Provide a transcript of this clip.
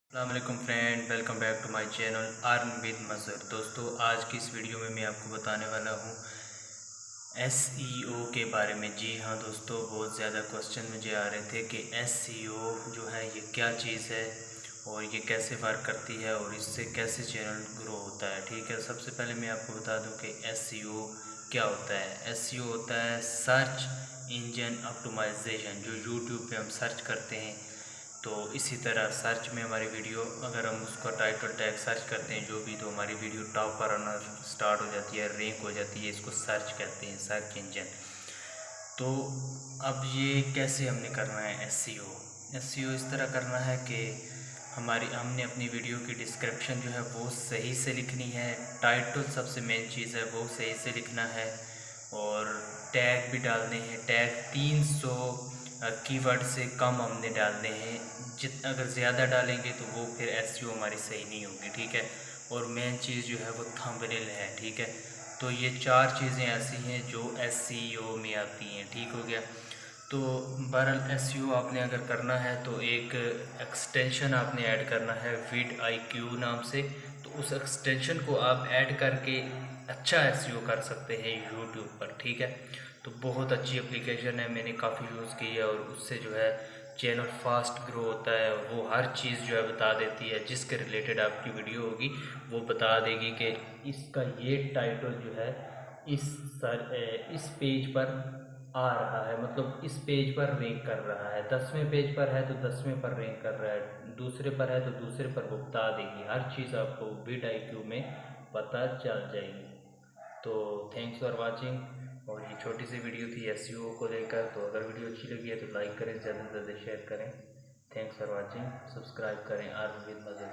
अस्सलाम friend, welcome back to my channel earn with Mazhar. दोस्तों, आज की इस वीडियो में मैं आपको बताने वाला हूँ एसईओ के बारे में। जी हाँ दोस्तों, बहुत ज़्यादा क्वेश्चन मुझे आ रहे थे कि एसईओ जो है ये क्या चीज़ है और ये कैसे वर्क करती है और इससे कैसे चैनल ग्रो होता है। ठीक है, सबसे पहले मैं आपको बता दूँ कि एसईओ क्या होता है। एसईओ होता है सर्च इंजन ऑप्टिमाइजेशन, जो यूट्यूब पे हम सर्च करते हैं। तो इसी तरह सर्च में हमारी वीडियो, अगर हम उसका टाइटल टैग सर्च करते हैं जो भी, तो हमारी वीडियो टॉप पर आना स्टार्ट हो जाती है, रैंक हो जाती है। इसको सर्च कहते हैं, सर्च इंजन। तो अब ये कैसे हमने करना है एसईओ। एसईओ इस तरह करना है कि हमने अपनी वीडियो की डिस्क्रिप्शन जो है वो सही से लिखनी है। टाइटल सबसे मेन चीज़ है, वो सही से लिखना है और टैग भी डालने हैं। टैग 300 कीवर्ड से कम हमने डालने हैं। अगर ज़्यादा डालेंगे तो वो फिर एसईओ हमारी सही नहीं होगी। ठीक है, और मेन चीज़ जो है वो थंबनेल है। ठीक है, तो ये 4 चीज़ें ऐसी हैं जो एसईओ में आती हैं। ठीक हो गया। तो बहरहाल एसईओ आपने अगर करना है तो एक एक्सटेंशन आपने ऐड करना है vidIQ नाम से। तो उस एक्सटेंशन को आप ऐड करके अच्छा एसईओ कर सकते हैं यूट्यूब पर। ठीक है, तो बहुत अच्छी एप्लीकेशन है, मैंने काफ़ी यूज़ की है और उससे जो है चैनल फास्ट ग्रो होता है। वो हर चीज़ जो है बता देती है, जिसके रिलेटेड आपकी वीडियो होगी वो बता देगी कि इसका ये टाइटल जो है इस पेज पर आ रहा है, मतलब इस पेज पर रैंक कर रहा है। 10वें पेज पर है तो 10वें पर रैंक कर रहा है, दूसरे पर है तो दूसरे पर वो बता देगी। हर चीज़ आपको vidIQ में पता चल जाएगी। तो थैंक्स फॉर वाचिंग। और ये छोटी सी वीडियो थी एसईओ को लेकर। तो अगर वीडियो अच्छी लगी है तो लाइक करें, ज़्यादा से ज़्यादा शेयर करें। Thanks for watching. सब्सक्राइब करें अर्न विद मज़र।